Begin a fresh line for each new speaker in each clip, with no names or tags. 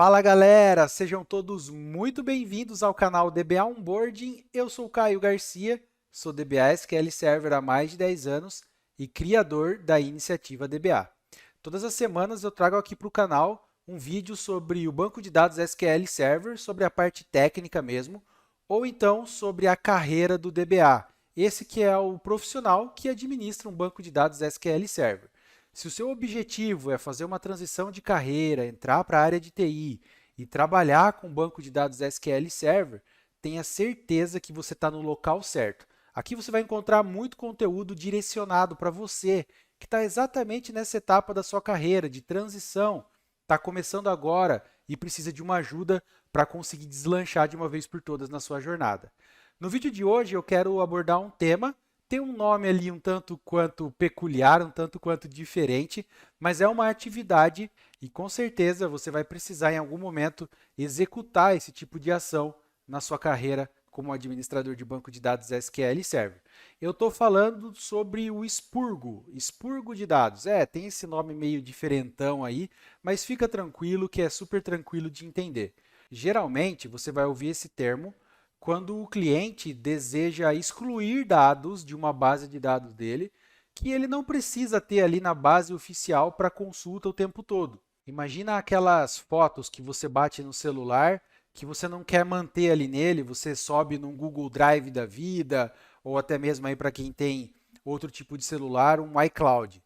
Fala galera, sejam todos muito bem-vindos ao canal DBA Onboarding. Eu sou o Caio Garcia, sou DBA SQL Server há mais de 10 anos e criador da iniciativa DBA. Todas as semanas eu trago aqui para o canal um vídeo sobre o banco de dados SQL Server, sobre a parte técnica mesmo, ou então sobre a carreira do DBA. Esse que é o profissional que administra um banco de dados SQL Server. Se o seu objetivo é fazer uma transição de carreira, entrar para a área de TI e trabalhar com banco de dados SQL Server, tenha certeza que você está no local certo. Aqui você vai encontrar muito conteúdo direcionado para você, que está exatamente nessa etapa da sua carreira de transição, está começando agora e precisa de uma ajuda para conseguir deslanchar de uma vez por todas na sua jornada. No vídeo de hoje eu quero abordar um tema, tem um nome ali um tanto quanto peculiar, um tanto quanto diferente, mas é uma atividade e com certeza você vai precisar em algum momento executar esse tipo de ação na sua carreira como administrador de banco de dados SQL Server. Eu estou falando sobre o expurgo de dados. Tem esse nome meio diferentão aí, mas fica tranquilo que é super tranquilo de entender. Geralmente você vai ouvir esse termo quando o cliente deseja excluir dados de uma base de dados dele, que ele não precisa ter ali na base oficial para consulta o tempo todo. Imagina aquelas fotos que você bate no celular, que você não quer manter ali nele, você sobe num Google Drive da vida, ou até mesmo aí para quem tem outro tipo de celular, um iCloud.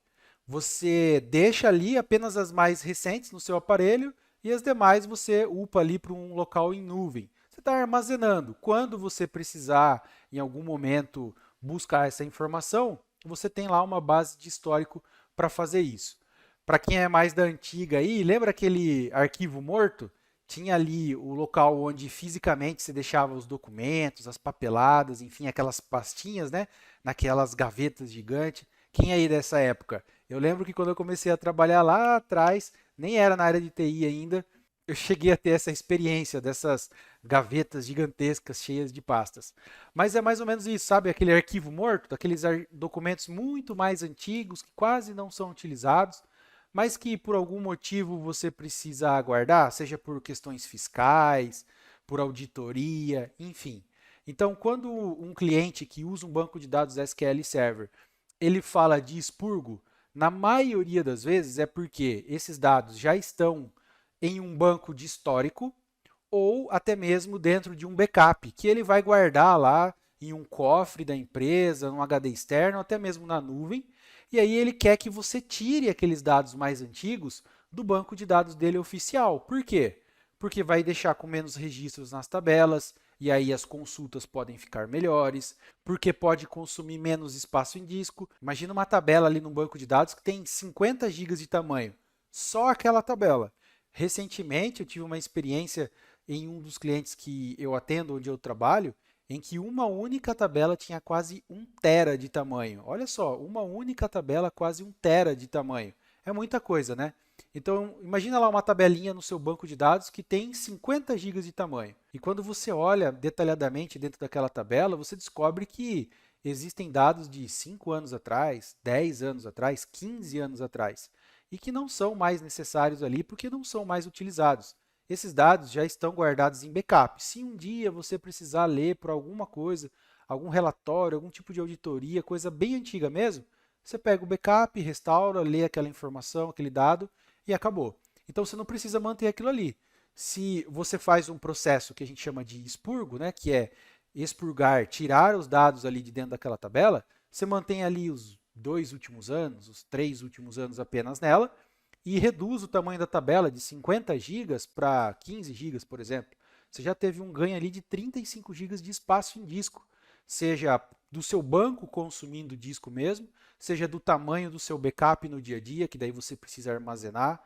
Você deixa ali apenas as mais recentes no seu aparelho e as demais você upa ali para um local em nuvem. Você está armazenando. Quando você precisar, em algum momento, buscar essa informação, você tem lá uma base de histórico para fazer isso. Para quem é mais da antiga aí, lembra aquele arquivo morto? Tinha ali o local onde fisicamente se deixava os documentos, as papeladas, enfim, aquelas pastinhas, né? Naquelas gavetas gigantes. Quem é aí dessa época? Eu lembro que quando eu comecei a trabalhar lá atrás, nem era na área de TI ainda, eu cheguei a ter essa experiência dessas gavetas gigantescas cheias de pastas. Mas é mais ou menos isso, sabe? Aquele arquivo morto, aqueles documentos muito mais antigos que quase não são utilizados, mas que por algum motivo você precisa aguardar, seja por questões fiscais, por auditoria, enfim. Então, quando um cliente que usa um banco de dados SQL Server, ele fala de expurgo, na maioria das vezes é porque esses dados já estão em um banco de histórico ou até mesmo dentro de um backup, que ele vai guardar lá em um cofre da empresa, num HD externo, até mesmo na nuvem. E aí ele quer que você tire aqueles dados mais antigos do banco de dados dele oficial. Por quê? Porque vai deixar com menos registros nas tabelas, e aí as consultas podem ficar melhores, porque pode consumir menos espaço em disco. Imagina uma tabela ali no banco de dados que tem 50 GB de tamanho, só aquela tabela. Recentemente eu tive uma experiência em um dos clientes que eu atendo, onde eu trabalho, em que uma única tabela tinha quase 1 TB de tamanho. Olha só, uma única tabela, quase 1 TB de tamanho. É muita coisa, né? Então, imagina lá uma tabelinha no seu banco de dados que tem 50 GB de tamanho. E quando você olha detalhadamente dentro daquela tabela, você descobre que existem dados de 5 anos atrás, 10 anos atrás, 15 anos atrás, e que não são mais necessários ali porque não são mais utilizados. Esses dados já estão guardados em backup. Se um dia você precisar ler por alguma coisa, algum relatório, algum tipo de auditoria, coisa bem antiga mesmo, você pega o backup, restaura, lê aquela informação, aquele dado e acabou. Então você não precisa manter aquilo ali. Se você faz um processo que a gente chama de expurgo, né, que é expurgar, tirar os dados ali de dentro daquela tabela, você mantém ali os 2 últimos anos, os 3 últimos anos apenas nela, e reduz o tamanho da tabela de 50 GB para 15 GB, por exemplo. Você já teve um ganho ali de 35 GB de espaço em disco, seja do seu banco consumindo disco mesmo, seja do tamanho do seu backup no dia a dia, que daí você precisa armazenar.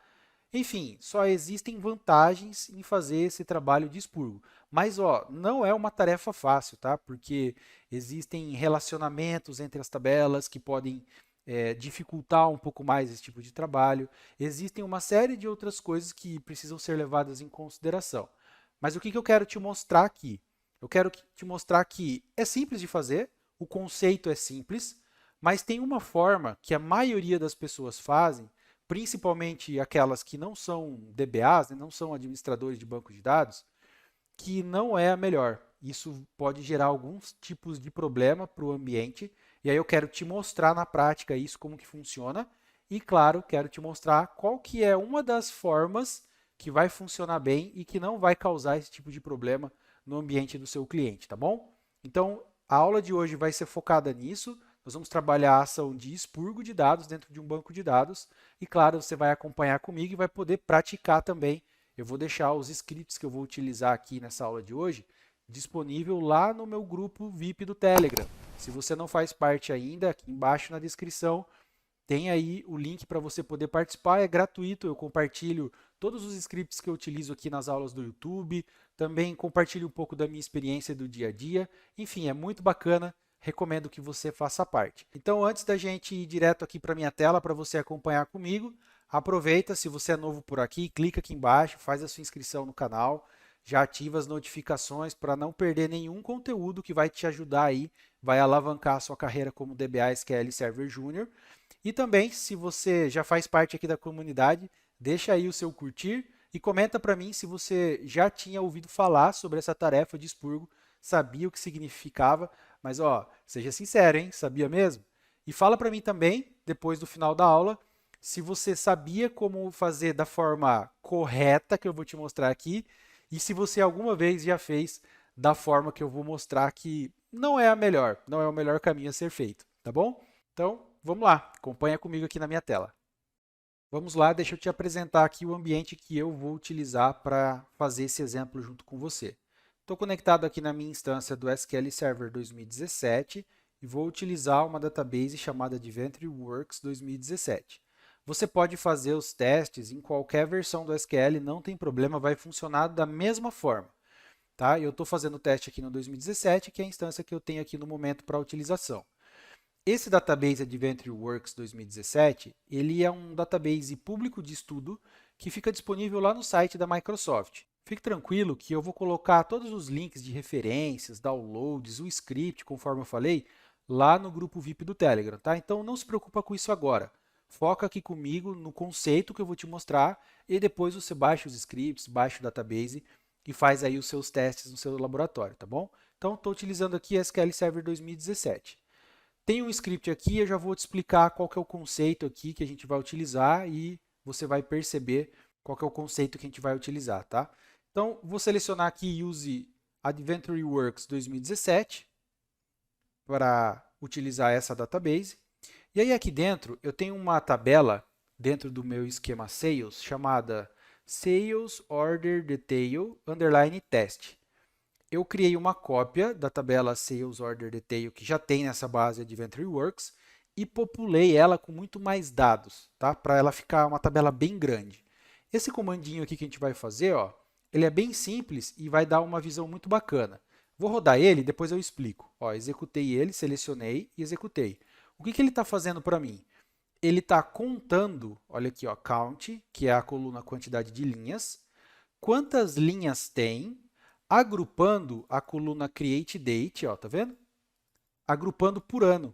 Enfim, só existem vantagens em fazer esse trabalho de expurgo. Mas não é uma tarefa fácil, tá? Porque existem relacionamentos entre as tabelas que podem dificultar um pouco mais esse tipo de trabalho. Existem uma série de outras coisas que precisam ser levadas em consideração. Mas o que eu quero te mostrar aqui? Eu quero te mostrar que é simples de fazer, o conceito é simples, mas tem uma forma que a maioria das pessoas fazem principalmente aquelas que não são DBAs, né, não são administradores de banco de dados, que não é a melhor. Isso pode gerar alguns tipos de problema para o ambiente, e aí eu quero te mostrar na prática isso, como que funciona, e claro, quero te mostrar qual que é uma das formas que vai funcionar bem e que não vai causar esse tipo de problema no ambiente do seu cliente, tá bom? Então, a aula de hoje vai ser focada nisso. Nós vamos trabalhar a ação de expurgo de dados dentro de um banco de dados. E, claro, você vai acompanhar comigo e vai poder praticar também. Eu vou deixar os scripts que eu vou utilizar aqui nessa aula de hoje disponível lá no meu grupo VIP do Telegram. Se você não faz parte ainda, aqui embaixo na descrição tem aí o link para você poder participar, é gratuito, eu compartilho todos os scripts que eu utilizo aqui nas aulas do YouTube, também compartilho um pouco da minha experiência do dia a dia, enfim, é muito bacana, recomendo que você faça parte. Então, antes da gente ir direto aqui para a minha tela para você acompanhar comigo, aproveita, se você é novo por aqui, clica aqui embaixo, faz a sua inscrição no canal, já ativa as notificações para não perder nenhum conteúdo que vai te ajudar aí, vai alavancar a sua carreira como DBA SQL Server Júnior. E também, se você já faz parte aqui da comunidade, deixa aí o seu curtir e comenta para mim se você já tinha ouvido falar sobre essa tarefa de expurgo, sabia o que significava, mas ó, seja sincero, hein? Sabia mesmo? E fala para mim também, depois do final da aula, se você sabia como fazer da forma correta que eu vou te mostrar aqui e se você alguma vez já fez da forma que eu vou mostrar que não é a melhor, não é o melhor caminho a ser feito, tá bom? Então, vamos lá, acompanha comigo aqui na minha tela. Vamos lá, deixa eu te apresentar aqui o ambiente que eu vou utilizar para fazer esse exemplo junto com você. Estou conectado aqui na minha instância do SQL Server 2017 e vou utilizar uma database chamada Adventureworks 2017. Você pode fazer os testes em qualquer versão do SQL, não tem problema, vai funcionar da mesma forma. Tá? Eu estou fazendo o teste aqui no 2017, que é a instância que eu tenho aqui no momento para utilização. Esse database Adventureworks 2017, ele é um database público de estudo que fica disponível lá no site da Microsoft. Fique tranquilo que eu vou colocar todos os links de referências, downloads, o script, conforme eu falei, lá no grupo VIP do Telegram, tá? Então não se preocupa com isso agora. Foca aqui comigo no conceito que eu vou te mostrar e depois você baixa os scripts, baixa o database e faz aí os seus testes no seu laboratório, tá bom? Então estou utilizando aqui SQL Server 2017. Tem um script aqui, eu já vou te explicar qual que é o conceito aqui que a gente vai utilizar e você vai perceber qual que é o conceito que a gente vai utilizar, tá? Então, vou selecionar aqui Use Adventureworks 2017 para utilizar essa database. E aí aqui dentro, eu tenho uma tabela dentro do meu esquema Sales chamada Sales Order Detail _ Test. Eu criei uma cópia da tabela Sales Order Detail que já tem nessa base Adventureworks e populei ela com muito mais dados, tá? Para ela ficar uma tabela bem grande. Esse comandinho aqui que a gente vai fazer, ó, ele é bem simples e vai dar uma visão muito bacana. Vou rodar ele e depois eu explico. Ó, executei ele, selecionei e executei. O que ele está fazendo para mim? Ele está contando, olha aqui, ó, count, que é a coluna quantidade de linhas, quantas linhas tem, agrupando a coluna Create Date, ó, tá vendo? Agrupando por ano.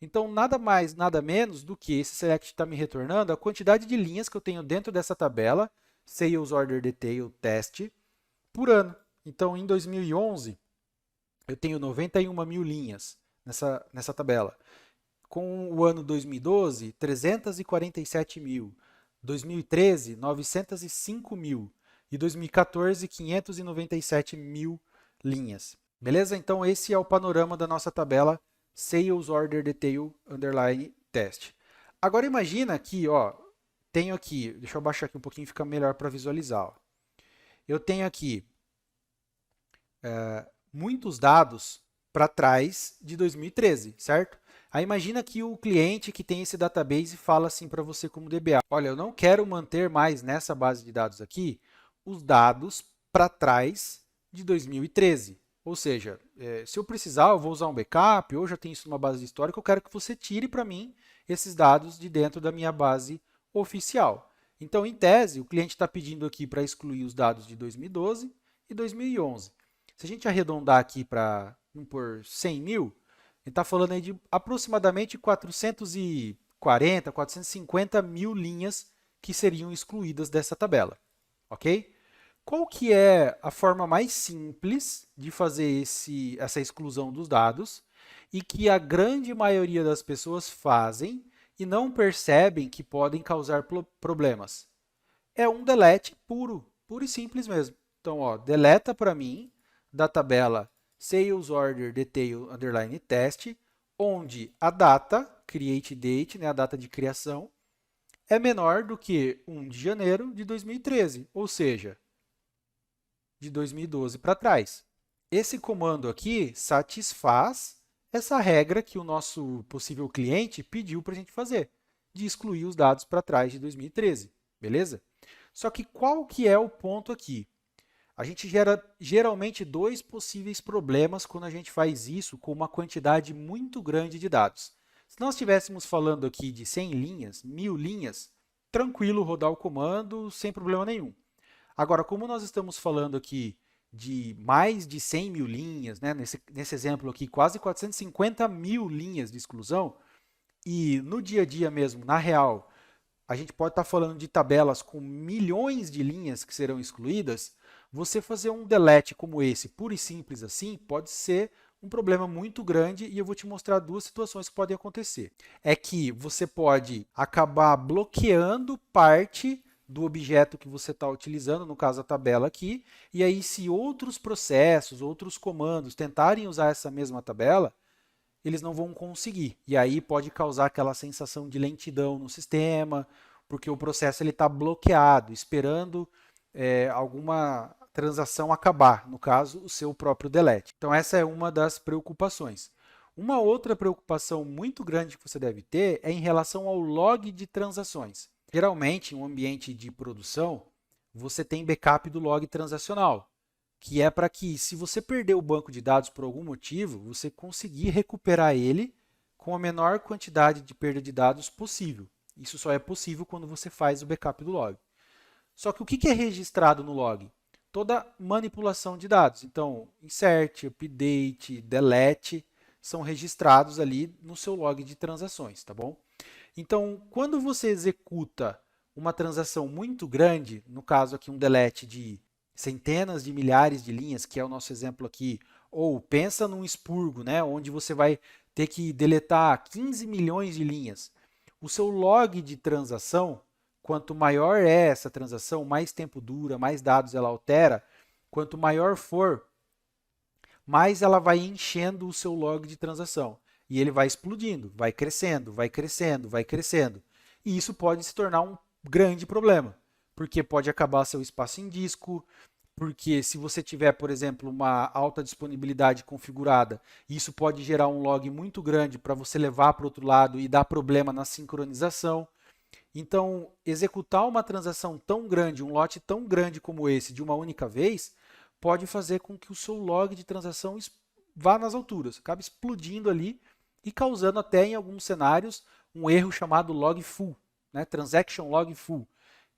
Então, nada mais, nada menos do que esse select está me retornando a quantidade de linhas que eu tenho dentro dessa tabela, Sales Order Detail Test, por ano. Então, em 2011, eu tenho 91 mil linhas nessa tabela. Com o ano 2012, 347 mil. 2013, 905 mil. E 2014, 597 mil linhas. Beleza? Então, esse é o panorama da nossa tabela Sales Order Detail _ Test. Agora, imagina que, ó, tenho aqui, deixa eu baixar aqui um pouquinho, fica melhor para visualizar. Ó. Eu tenho aqui muitos dados para trás de 2013, certo? Aí imagina que o cliente que tem esse database fala assim para você como DBA, olha, eu não quero manter mais nessa base de dados aqui os dados para trás de 2013. Ou seja, se eu precisar, eu vou usar um backup, ou já tenho isso numa base histórica, eu quero que você tire para mim esses dados de dentro da minha base oficial. Então, em tese, o cliente está pedindo aqui para excluir os dados de 2012 e 2011. Se a gente arredondar aqui para, vamos por 100 mil, ele está falando aí de aproximadamente 400 e 440, 450 mil linhas que seriam excluídas dessa tabela, ok? Qual que é a forma mais simples de fazer essa exclusão dos dados e que a grande maioria das pessoas fazem e não percebem que podem causar problemas? É um delete puro e simples mesmo. Então, ó, deleta para mim da tabela Sales Order Detail Underline Test, onde a data, create date, né, a data de criação, é menor do que 1 de janeiro de 2013, ou seja, de 2012 para trás. Esse comando aqui satisfaz essa regra que o nosso possível cliente pediu para a gente fazer, de excluir os dados para trás de 2013, beleza? Só que qual que é o ponto aqui? A gente gera geralmente dois possíveis problemas quando a gente faz isso com uma quantidade muito grande de dados. Se nós estivéssemos falando aqui de 100 linhas, 1000 linhas, tranquilo rodar o comando sem problema nenhum. Agora, como nós estamos falando aqui de mais de 100 mil linhas, né? nesse exemplo aqui, quase 450 mil linhas de exclusão, e no dia a dia mesmo, na real, a gente pode estar falando de tabelas com milhões de linhas que serão excluídas, você fazer um delete como esse, puro e simples assim, pode ser um problema muito grande e eu vou te mostrar duas situações que podem acontecer. É que você pode acabar bloqueando parte do objeto que você está utilizando, no caso a tabela aqui, e aí se outros processos, outros comandos tentarem usar essa mesma tabela, eles não vão conseguir. E aí pode causar aquela sensação de lentidão no sistema, porque o processo está bloqueado, esperando alguma transação acabar, no caso, o seu próprio delete. Então, essa é uma das preocupações. Uma outra preocupação muito grande que você deve ter é em relação ao log de transações. Geralmente, em um ambiente de produção, você tem backup do log transacional, que é para que, se você perder o banco de dados por algum motivo, você conseguir recuperar ele com a menor quantidade de perda de dados possível. Isso só é possível quando você faz o backup do log. Só que o que é registrado no log? Toda manipulação de dados. Então, insert, update, delete são registrados ali no seu log de transações, tá bom? Então, quando você executa uma transação muito grande, no caso aqui um delete de centenas de milhares de linhas, que é o nosso exemplo aqui, ou pensa num expurgo, né, onde você vai ter que deletar 15 milhões de linhas. O seu log de transação, quanto maior é essa transação, mais tempo dura, mais dados ela altera, quanto maior for, mais ela vai enchendo o seu log de transação. E ele vai explodindo, vai crescendo, vai crescendo, vai crescendo. E isso pode se tornar um grande problema, porque pode acabar seu espaço em disco, porque se você tiver, por exemplo, uma alta disponibilidade configurada, isso pode gerar um log muito grande para você levar para o outro lado e dar problema na sincronização. Então, executar uma transação tão grande, um lote tão grande como esse, de uma única vez, pode fazer com que o seu log de transação vá nas alturas, acabe explodindo ali e causando até, em alguns cenários, um erro chamado log full, né? Transaction log full,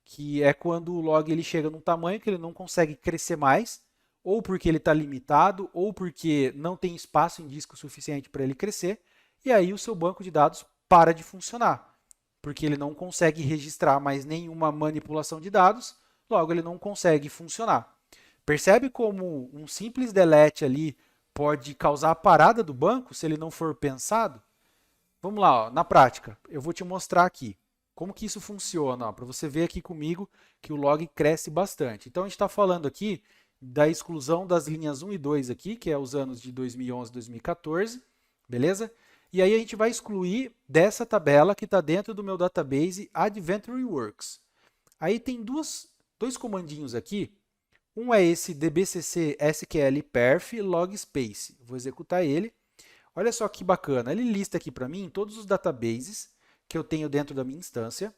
que é quando o log ele chega num tamanho que ele não consegue crescer mais, ou porque ele está limitado, ou porque não tem espaço em disco suficiente para ele crescer, e aí o seu banco de dados para de funcionar, porque ele não consegue registrar mais nenhuma manipulação de dados, logo ele não consegue funcionar. Percebe como um simples delete ali pode causar a parada do banco se ele não for pensado? Vamos lá, ó, na prática, eu vou te mostrar aqui como que isso funciona, para você ver aqui comigo que o log cresce bastante. Então, a gente está falando aqui da exclusão das linhas 1 e 2 aqui, que é os anos de 2011 e 2014, beleza? E aí a gente vai excluir dessa tabela que está dentro do meu database Adventure Works. Aí tem dois comandinhos aqui. Um é esse dbcc sql perf log space. Vou executar ele. Olha só que bacana. Ele lista aqui para mim todos os databases que eu tenho dentro da minha instância.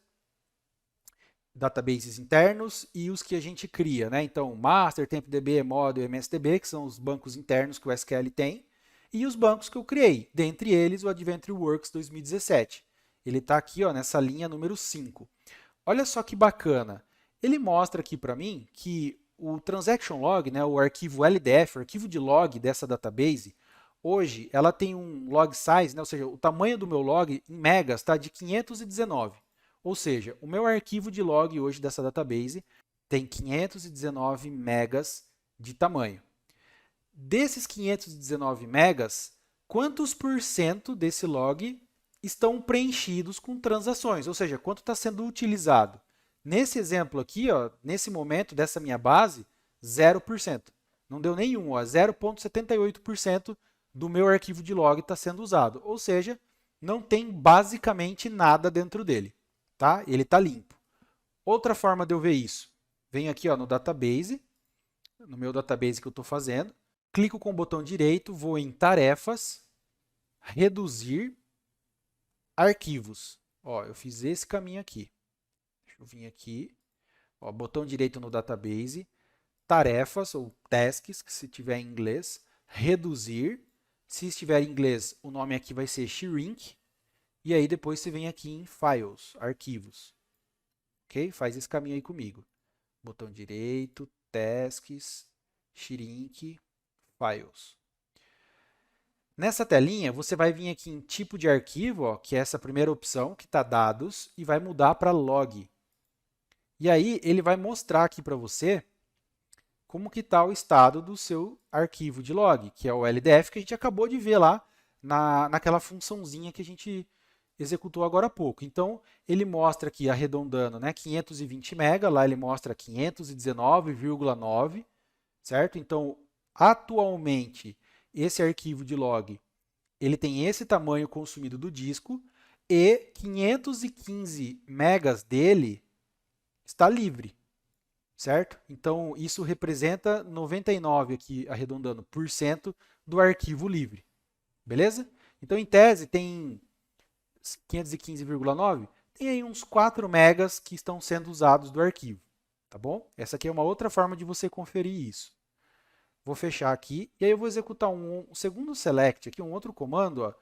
Databases internos e os que a gente cria, né? Então, master, tempdb, model, msdb, que são os bancos internos que o SQL tem, e os bancos que eu criei, dentre eles o Adventure Works 2017. Ele está aqui ó, nessa linha número 5. Olha só que bacana. Ele mostra aqui para mim que o transaction log, né, o arquivo LDF, o arquivo de log dessa database, hoje, ela tem um log size, né? Ou seja, o tamanho do meu log em megas está de 519. Ou seja, o meu arquivo de log hoje dessa database tem 519 megas de tamanho. Desses 519 megas, quantos por cento desse log estão preenchidos com transações? Ou seja, quanto está sendo utilizado? Nesse exemplo aqui, ó, nesse momento dessa minha base, 0%. Não deu nenhum, 0,78% do meu arquivo de log está sendo usado. Ou seja, não tem basicamente nada dentro dele. Tá? Ele está limpo. Outra forma de eu ver isso, venho aqui ó, no database, no meu database que eu estou fazendo, clico com o botão direito, vou em tarefas, reduzir arquivos. Ó, eu fiz esse caminho aqui. Deixa eu vir aqui, ó, botão direito no database, tarefas ou tasks, que se tiver em inglês, reduzir. Se estiver em inglês, o nome aqui vai ser shrink. E aí depois você vem aqui em files, arquivos. Ok? Faz esse caminho aí comigo. Botão direito, tasks, shrink, files. Nessa telinha, você vai vir aqui em tipo de arquivo, ó, que é essa primeira opção, que está dados, e vai mudar para log. E aí, ele vai mostrar aqui para você como que está o estado do seu arquivo de log, que é o LDF, que a gente acabou de ver lá naquela funçãozinha que a gente executou agora há pouco. Então, ele mostra aqui, arredondando, né, 520 MB, lá ele mostra 519,9, certo? Então, atualmente, esse arquivo de log, ele tem esse tamanho consumido do disco e 515 megas dele está livre, certo? Então, isso representa 99, aqui arredondando, por cento do arquivo livre, beleza? Então, em tese, tem 515,9, tem aí uns 4 megas que estão sendo usados do arquivo, tá bom? Essa aqui é uma outra forma de você conferir isso. Vou fechar aqui e aí eu vou executar um segundo select, aqui, um outro comando, ó,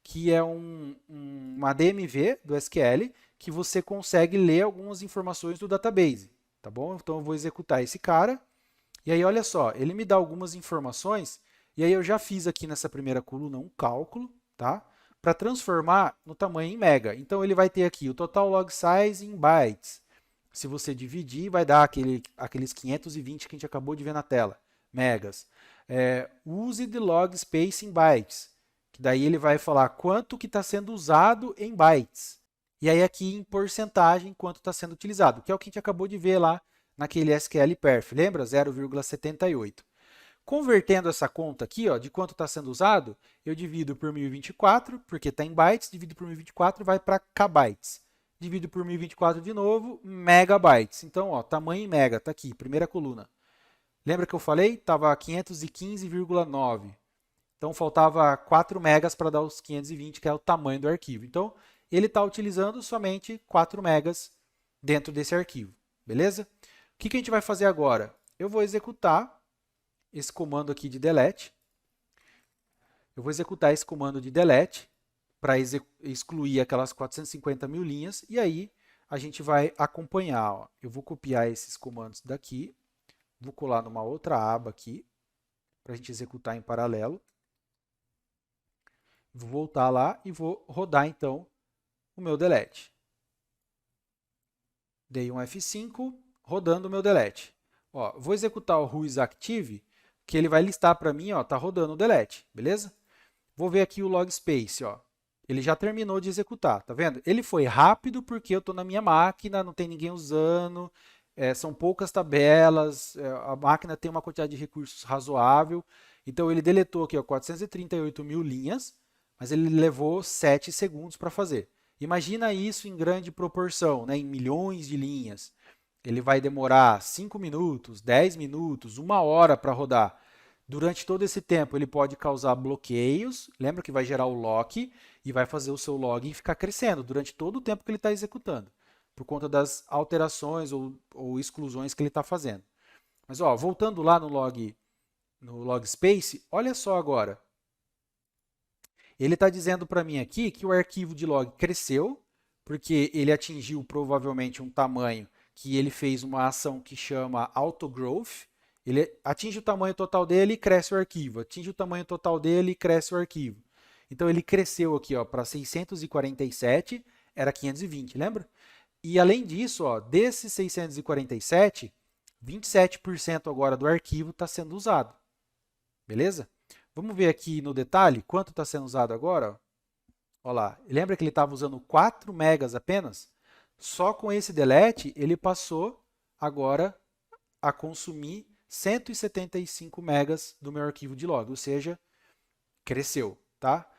que é uma DMV do SQL, que você consegue ler algumas informações do database, tá bom? Então eu vou executar esse cara e aí olha só, ele me dá algumas informações e aí eu já fiz aqui nessa primeira coluna um cálculo, tá? Para transformar no tamanho em mega. Então ele vai ter aqui o total log size em bytes. Se você dividir, vai dar aqueles 520 que a gente acabou de ver na tela, megas. Use the log space em bytes, que daí ele vai falar quanto que está sendo usado em bytes. E aí aqui em porcentagem, quanto está sendo utilizado, que é o que a gente acabou de ver lá naquele SQL Perf, lembra? 0,78. Convertendo essa conta aqui, ó, de quanto está sendo usado, eu divido por 1024, porque está em bytes, divido por 1024 vai para kbytes. Divido por 1024 de novo, megabytes. Então, ó, tamanho em mega, está aqui, primeira coluna. Lembra que eu falei? Estava 515,9. Então, faltava 4 megas para dar os 520, que é o tamanho do arquivo. Então, ele está utilizando somente 4 megas dentro desse arquivo. Beleza? O que a gente vai fazer agora? Eu vou executar esse comando aqui de delete. Eu vou executar esse comando de delete para excluir aquelas 450 mil linhas. E aí, a gente vai acompanhar. Ó. Eu vou copiar esses comandos daqui. Vou colar numa outra aba aqui, para a gente executar em paralelo. Vou voltar lá e vou rodar, então, o meu delete. Dei um F5, rodando o meu delete. Ó, vou executar o whoisActive, que ele vai listar para mim, está rodando o delete, beleza? Vou ver aqui o log space, ó. Ele já terminou de executar, tá vendo? Ele foi rápido porque eu estou na minha máquina, não tem ninguém usando, são poucas tabelas, a máquina tem uma quantidade de recursos razoável. Então, ele deletou aqui ó, 438 mil linhas, mas ele levou 7 segundos para fazer. Imagina isso em grande proporção, né, em milhões de linhas. Ele vai demorar 5 minutos, 10 minutos, 1 hora para rodar. Durante todo esse tempo, ele pode causar bloqueios. Lembra que vai gerar o lock e vai fazer o seu log ficar crescendo durante todo o tempo que ele está executando, por conta das alterações ou exclusões que ele está fazendo. Mas ó, voltando lá no log space, olha só agora. Ele está dizendo para mim aqui que o arquivo de log cresceu, porque ele atingiu provavelmente um tamanho que ele fez uma ação que chama autogrowth, Ele atinge o tamanho total dele e cresce o arquivo. Atinge o tamanho total dele e cresce o arquivo. Então, ele cresceu aqui para 647, era 520, lembra? E, além disso, desses 647, 27% agora do arquivo está sendo usado. Beleza? Vamos ver aqui no detalhe quanto está sendo usado agora. Olha lá, lembra que ele estava usando 4 megas apenas? Só com esse delete, ele passou agora a consumir 175 megas do meu arquivo de log, ou seja, cresceu, tá?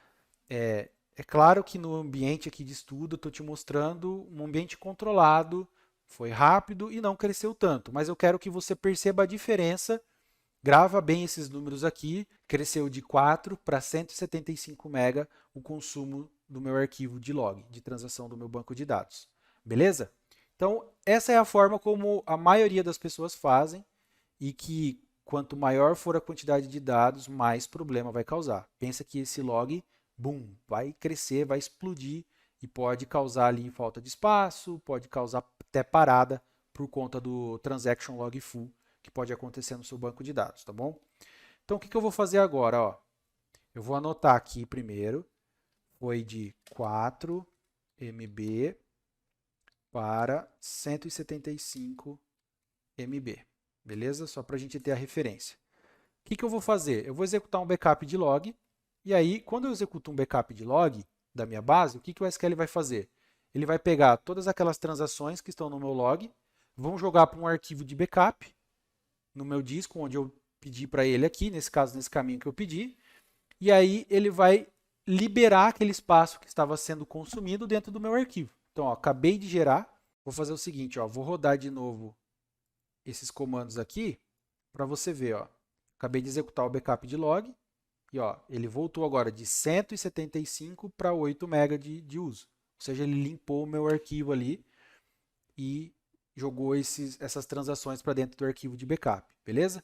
É claro que no ambiente aqui de estudo, eu estou te mostrando um ambiente controlado, foi rápido e não cresceu tanto, mas eu quero que você perceba a diferença. Grava bem esses números aqui, cresceu de 4 para 175 MB o consumo do meu arquivo de log, de transação do meu banco de dados. Beleza? Então, essa é a forma como a maioria das pessoas fazem e que quanto maior for a quantidade de dados, mais problema vai causar. Pensa que esse log, boom, vai crescer, vai explodir e pode causar ali falta de espaço, pode causar até parada por conta do transaction log full, que pode acontecer no seu banco de dados, tá bom? Então, o que eu vou fazer agora? Ó? Eu vou anotar aqui primeiro, foi de 4 MB para 175 MB, beleza? Só para a gente ter a referência. O que eu vou fazer? Eu vou executar um backup de log, e aí, quando eu executo um backup de log da minha base, o que o SQL vai fazer? Ele vai pegar todas aquelas transações que estão no meu log, vão jogar para um arquivo de backup, no meu disco, onde eu pedi para ele aqui, nesse caso, nesse caminho que eu pedi, e aí ele vai liberar aquele espaço que estava sendo consumido dentro do meu arquivo. Então, ó, acabei de gerar, vou fazer o seguinte, ó, vou rodar de novo esses comandos aqui, para você ver. Ó. Acabei de executar o backup de log, e ó, ele voltou agora de 175 para 8 MB de uso. Ou seja, ele limpou o meu arquivo ali e jogou essas transações para dentro do arquivo de backup, beleza?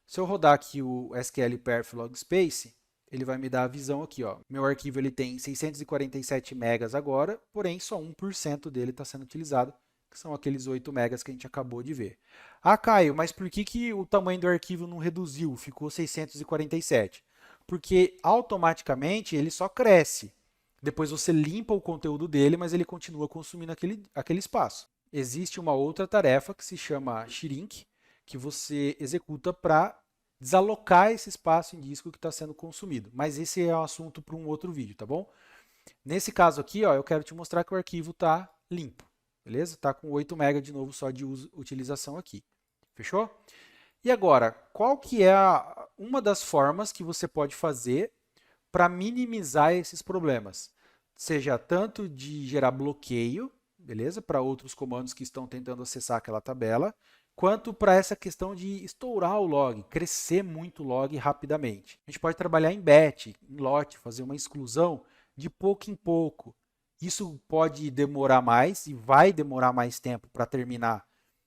Se eu rodar aqui o SQL Perf Log Space, ele vai me dar a visão aqui. Ó. Meu arquivo ele tem 647 megas agora, porém só 1% dele está sendo utilizado, que são aqueles 8 megas que a gente acabou de ver. Ah, Caio, mas por que o tamanho do arquivo não reduziu, ficou 647? Porque automaticamente ele só cresce. Depois você limpa o conteúdo dele, mas ele continua consumindo aquele espaço. Existe uma outra tarefa que se chama shrink, que você executa para desalocar esse espaço em disco que está sendo consumido. Mas esse é um assunto para um outro vídeo, tá bom? Nesse caso aqui, ó, eu quero te mostrar que o arquivo está limpo, beleza? Está com 8 MB de novo só de utilização aqui. Fechou? E agora, qual que é uma das formas que você pode fazer para minimizar esses problemas? Seja tanto de gerar bloqueio, beleza? Para outros comandos que estão tentando acessar aquela tabela, quanto para essa questão de estourar o log, crescer muito o log rapidamente. A gente pode trabalhar em batch, em lote, fazer uma exclusão de pouco em pouco. Isso pode demorar mais e vai demorar mais tempo para terminar,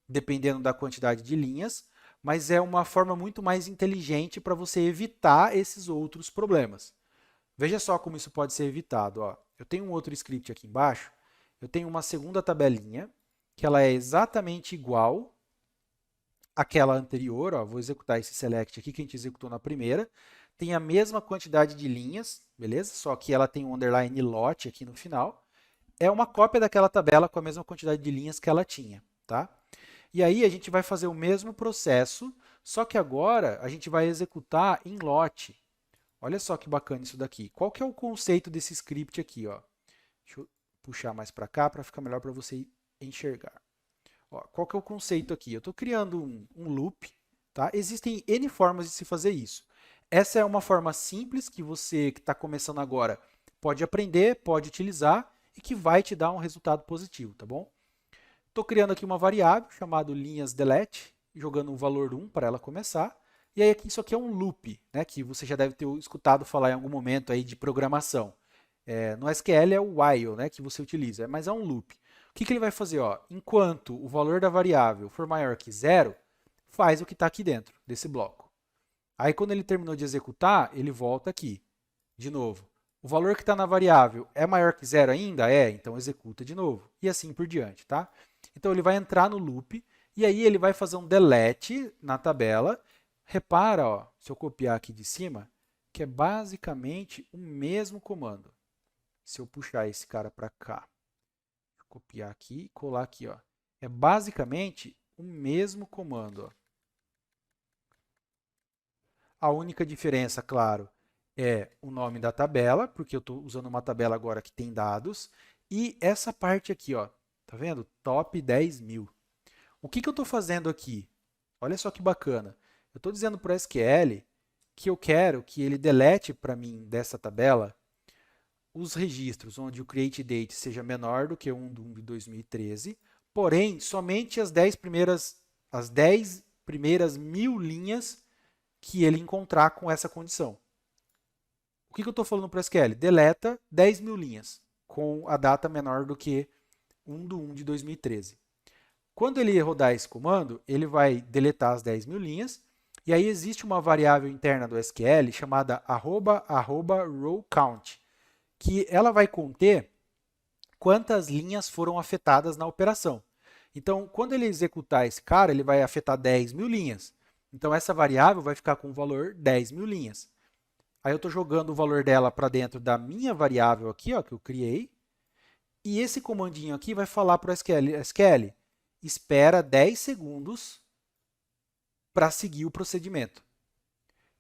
dependendo da quantidade de linhas, mas é uma forma muito mais inteligente para você evitar esses outros problemas. Veja só como isso pode ser evitado. Ó. Eu tenho um outro script aqui embaixo, eu tenho uma segunda tabelinha, que ela é exatamente igual àquela anterior. Ó. Vou executar esse select aqui que a gente executou na primeira. Tem a mesma quantidade de linhas, beleza? Só que ela tem um underline lot aqui no final. É uma cópia daquela tabela com a mesma quantidade de linhas que ela tinha, tá? E aí a gente vai fazer o mesmo processo, só que agora a gente vai executar em lote. Olha só que bacana isso daqui. Qual que é o conceito desse script aqui? Ó? Deixa eu puxar mais para cá para ficar melhor para você enxergar. Ó, qual que é o conceito aqui? Eu estou criando um loop. Tá? Existem N formas de se fazer isso. Essa é uma forma simples que você que está começando agora pode aprender, pode utilizar e que vai te dar um resultado positivo, tá bom? Estou criando aqui uma variável chamada linhas_delete, jogando um valor 1 para ela começar. E aí isso aqui é um loop, né, que você já deve ter escutado falar em algum momento aí de programação. No SQL é o while, né, que você utiliza, mas é um loop. O que ele vai fazer? Ó, enquanto o valor da variável for maior que 0, faz o que está aqui dentro desse bloco. Aí quando ele terminou de executar, ele volta aqui. De novo. O valor que está na variável é maior que 0 ainda? É, então executa de novo. E assim por diante, tá? Então ele vai entrar no loop E aí ele vai fazer um delete na tabela. Repara, ó, se eu copiar aqui de cima, que é basicamente o mesmo comando. Se eu puxar esse cara para cá, copiar aqui e colar aqui, ó, é basicamente o mesmo comando. Ó. A única diferença, claro, é o nome da tabela, porque eu estou usando uma tabela agora que tem dados, e essa parte aqui, ó, tá vendo? Top 10.000. O que eu estou fazendo aqui? Olha só que bacana. Eu estou dizendo para o SQL que eu quero que ele delete para mim dessa tabela os registros onde o create date seja menor do que 1 de 1 de 2013, porém, somente as 10 primeiras 1.000 linhas que ele encontrar com essa condição. O que eu estou falando para o SQL? Deleta 10.000 linhas com a data menor do que 1 de 1 de 2013. Quando ele rodar esse comando, ele vai deletar as 10.000 linhas, e aí existe uma variável interna do SQL chamada @rowCount, que ela vai conter quantas linhas foram afetadas na operação. Então, quando ele executar esse cara, ele vai afetar 10.000 linhas. Então, essa variável vai ficar com o valor 10.000 linhas. Aí eu estou jogando o valor dela para dentro da minha variável aqui, ó, que eu criei. E esse comandinho aqui vai falar para o SQL, espera 10 segundos para seguir o procedimento.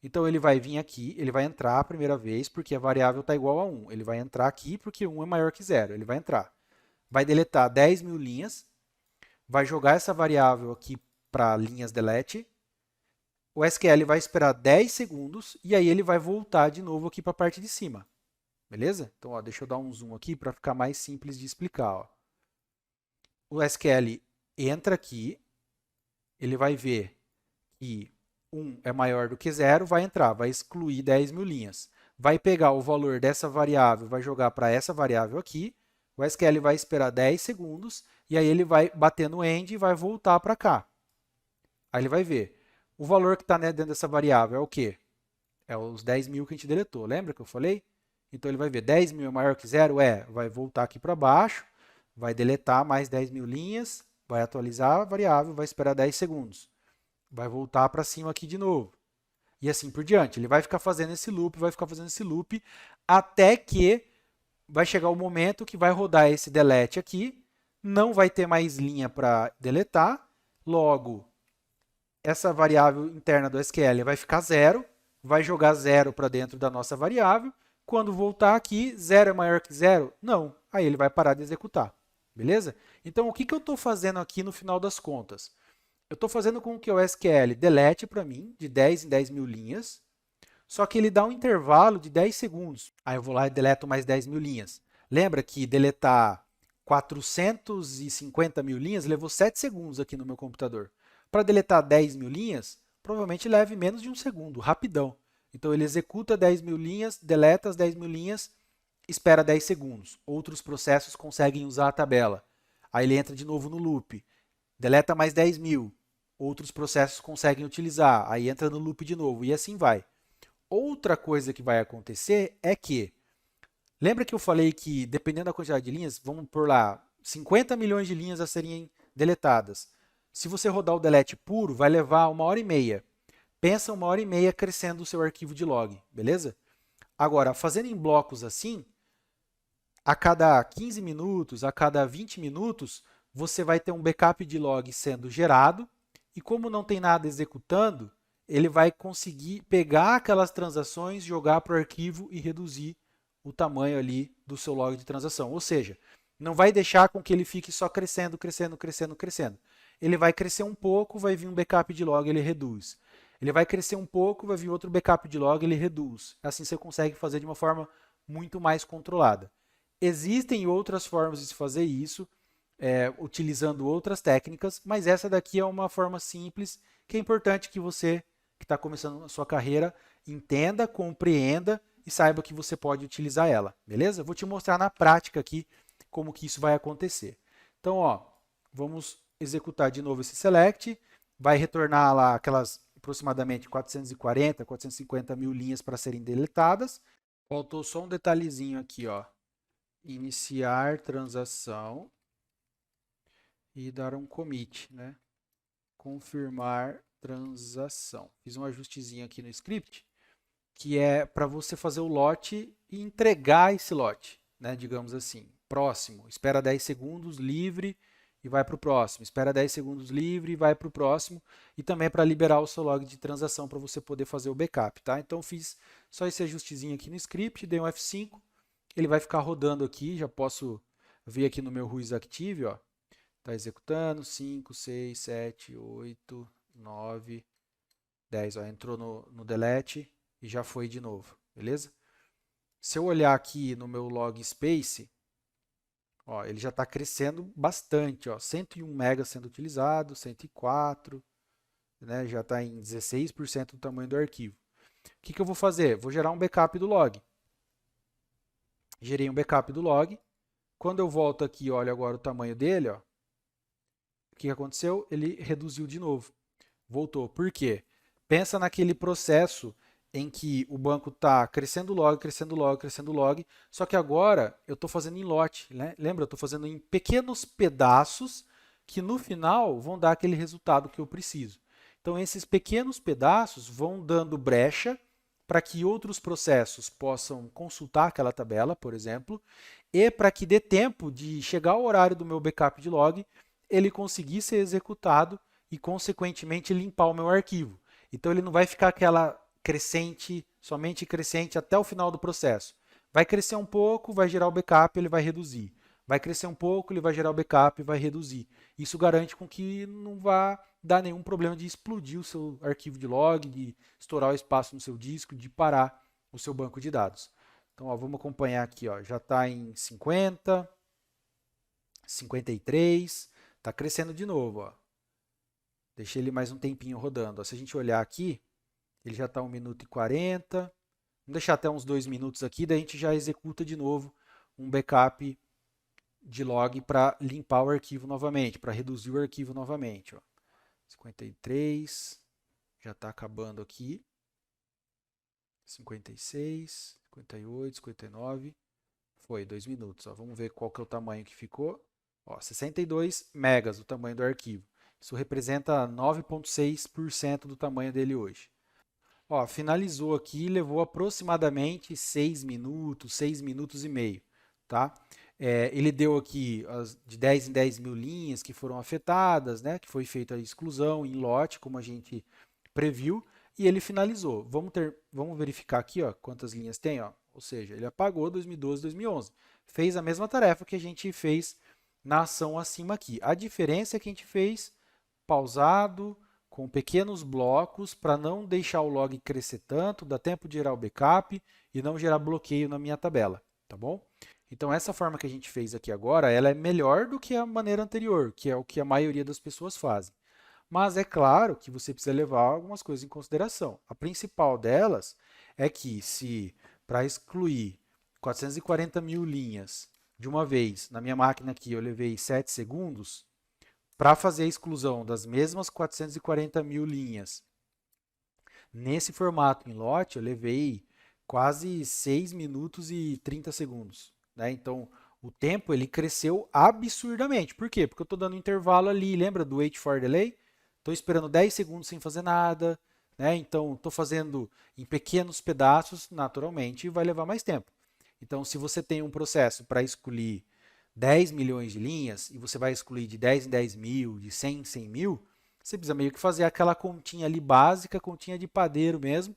Então, ele vai vir aqui, ele vai entrar a primeira vez, porque a variável está igual a 1. Ele vai entrar aqui porque 1 é maior que 0. Ele vai entrar. Vai deletar 10.000 linhas, vai jogar essa variável aqui para linhas delete. O SQL vai esperar 10 segundos e aí ele vai voltar de novo aqui para a parte de cima. Beleza? Então, ó, deixa eu dar um zoom aqui para ficar mais simples de explicar. Ó. O SQL entra aqui, ele vai ver que 1 é maior do que 0, vai entrar, vai excluir 10.000 linhas. Vai pegar o valor dessa variável, vai jogar para essa variável aqui, o SQL vai esperar 10 segundos, e aí ele vai bater no end e vai voltar para cá. Aí ele vai ver. O valor que está dentro dessa variável é o quê? É os 10.000 que a gente deletou. Lembra que eu falei? Então ele vai ver 10.000 é maior que 0? É. Vai voltar aqui para baixo, vai deletar mais 10.000 linhas, vai atualizar a variável, vai esperar 10 segundos. Vai voltar para cima aqui de novo. E assim por diante. Ele vai ficar fazendo esse loop, vai ficar fazendo esse loop, até que vai chegar o momento que vai rodar esse delete aqui, não vai ter mais linha para deletar, logo, essa variável interna do SQL vai ficar zero, vai jogar zero para dentro da nossa variável, quando voltar aqui, 0 é maior que 0? Não, aí ele vai parar de executar, beleza? Então, o que eu estou fazendo aqui no final das contas? Eu estou fazendo com que o SQL delete para mim, de 10 em 10.000 linhas, só que ele dá um intervalo de 10 segundos. Aí eu vou lá e deleto mais 10.000 linhas. Lembra que deletar 450.000 linhas levou 7 segundos aqui no meu computador. Para deletar 10.000 linhas, provavelmente leve menos de um segundo, rapidão. Então ele executa 10.000 linhas, deleta as 10.000 linhas, espera 10 segundos. Outros processos conseguem usar a tabela. Aí ele entra de novo no loop, deleta mais 10.000. Outros processos conseguem utilizar, aí entra no loop de novo e assim vai. Outra coisa que vai acontecer é que, lembra que eu falei que, dependendo da quantidade de linhas, vamos por lá, 50 milhões de linhas a serem deletadas. Se você rodar o delete puro, vai levar 1h30. Pensa 1h30 crescendo o seu arquivo de log, beleza? Agora, fazendo em blocos assim, a cada 15 minutos, a cada 20 minutos, você vai ter um backup de log sendo gerado, e como não tem nada executando, ele vai conseguir pegar aquelas transações, jogar para o arquivo e reduzir o tamanho ali do seu log de transação. Ou seja, não vai deixar com que ele fique só crescendo, crescendo, crescendo, crescendo. Ele vai crescer um pouco, vai vir um backup de log, ele reduz. Ele vai crescer um pouco, vai vir outro backup de log, ele reduz. Assim você consegue fazer de uma forma muito mais controlada. Existem outras formas de se fazer isso, utilizando outras técnicas, mas essa daqui é uma forma simples, que é importante que você, que está começando a sua carreira, entenda, compreenda e saiba que você pode utilizar ela, beleza? Vou te mostrar na prática aqui como que isso vai acontecer. Então, ó, vamos executar de novo esse select, vai retornar lá aquelas aproximadamente 440, 450 mil linhas para serem deletadas. Faltou só um detalhezinho aqui, ó. Iniciar transação e dar um commit, né? confirmar transação. Fiz um ajustezinho aqui no script, que é para você fazer o lote e entregar esse lote, né? Digamos assim, próximo, espera 10 segundos, livre, e vai para o próximo. Espera 10 segundos livre e vai para o próximo. E também para liberar o seu log de transação para você poder fazer o backup. Tá? Então fiz só esse ajustezinho aqui no script, dei um F5. Ele vai ficar rodando aqui, já posso ver aqui no meu Whois Active. Está executando, 5, 6, 7, 8, 9, 10. Ó, entrou no delete e já foi de novo. Beleza? Se eu olhar aqui no meu log space, ó, ele já está crescendo bastante, ó, 101 MB sendo utilizado, 104, né, já está em 16% do tamanho do arquivo. O que eu vou fazer? Vou gerar um backup do log. Gerei um backup do log. Quando eu volto aqui, olha agora o tamanho dele, ó, o que aconteceu? Ele reduziu de novo. Voltou. Por quê? Pensa naquele processo em que o banco está crescendo log, crescendo log, crescendo log, só que agora eu estou fazendo em lote, né? Lembra? Eu estou fazendo em pequenos pedaços que no final vão dar aquele resultado que eu preciso. Então esses pequenos pedaços vão dando brecha para que outros processos possam consultar aquela tabela, por exemplo, e para que dê tempo de chegar ao horário do meu backup de log, ele conseguir ser executado e, consequentemente, limpar o meu arquivo. Então ele não vai ficar aquela crescente, somente crescente até o final do processo. Vai crescer um pouco, vai gerar o backup, ele vai reduzir. Vai crescer um pouco, ele vai gerar o backup e vai reduzir. Isso garante com que não vá dar nenhum problema de explodir o seu arquivo de log, de estourar o espaço no seu disco, de parar o seu banco de dados. Então, ó, vamos acompanhar aqui, ó, já está em 50, 53, está crescendo de novo. Ó. Deixei ele mais um tempinho rodando. Ó, se a gente olhar aqui, ele já está 1 minuto e 40. Vamos deixar até uns 2 minutos aqui, daí a gente já executa de novo um backup de log para limpar o arquivo novamente, para reduzir o arquivo novamente. Ó. 53, já está acabando aqui. 56, 58, 59, foi 2 minutos. Ó. Vamos ver qual que é o tamanho que ficou. Ó, 62 megas o tamanho do arquivo. Isso representa 9,6% do tamanho dele hoje. Ó, finalizou aqui, levou aproximadamente 6 minutos, 6 minutos e meio. Tá? Ele deu aqui de 10 em 10 mil linhas que foram afetadas, né? Que foi feita a exclusão em lote, como a gente previu, e ele finalizou. Vamos verificar aqui ó, quantas linhas tem. Ó. Ou seja, ele apagou 2012 2011. Fez a mesma tarefa que a gente fez na ação acima aqui. A diferença é que a gente fez pausado, com pequenos blocos, para não deixar o log crescer tanto, dá tempo de gerar o backup e não gerar bloqueio na minha tabela, tá bom? Então essa forma que a gente fez aqui agora, ela é melhor do que a maneira anterior, que é o que a maioria das pessoas fazem. Mas é claro que você precisa levar algumas coisas em consideração. A principal delas é que se para excluir 440 mil linhas de uma vez, na minha máquina aqui eu levei 7 segundos, para fazer a exclusão das mesmas 440 mil linhas nesse formato em lote, eu levei quase 6 minutos e 30 segundos. Né? Então, o tempo ele cresceu absurdamente. Por quê? Porque eu estou dando um intervalo ali, lembra do wait for delay? Estou esperando 10 segundos sem fazer nada. Né? Então, estou fazendo em pequenos pedaços, naturalmente, e vai levar mais tempo. Então, se você tem um processo para excluir 10 milhões de linhas e você vai excluir de 10 em 10 mil, de 100 em 100 mil, você precisa meio que fazer aquela continha ali básica, continha de padeiro mesmo,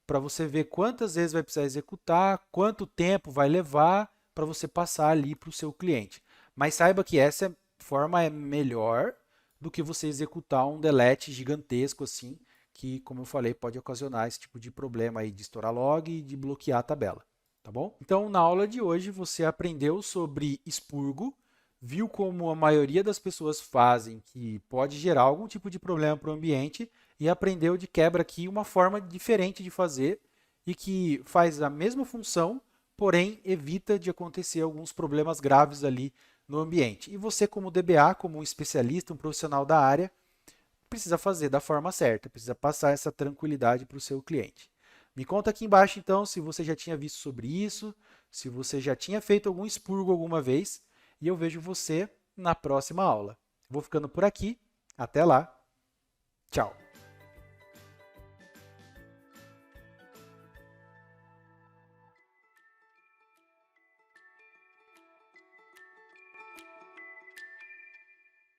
para você ver quantas vezes vai precisar executar, quanto tempo vai levar para você passar ali para o seu cliente. Mas saiba que essa forma é melhor do que você executar um delete gigantesco assim, que, como eu falei, pode ocasionar esse tipo de problema aí de estourar log e de bloquear a tabela. Tá bom? Então, na aula de hoje, você aprendeu sobre expurgo, viu como a maioria das pessoas fazem, que pode gerar algum tipo de problema para o ambiente, e aprendeu de quebra aqui uma forma diferente de fazer e que faz a mesma função, porém evita de acontecer alguns problemas graves ali no ambiente. E você, como DBA, como um especialista, um profissional da área, precisa fazer da forma certa, precisa passar essa tranquilidade para o seu cliente. Me conta aqui embaixo, então, se você já tinha visto sobre isso, se você já tinha feito algum expurgo alguma vez, e eu vejo você na próxima aula. Vou ficando por aqui. Até lá! Tchau!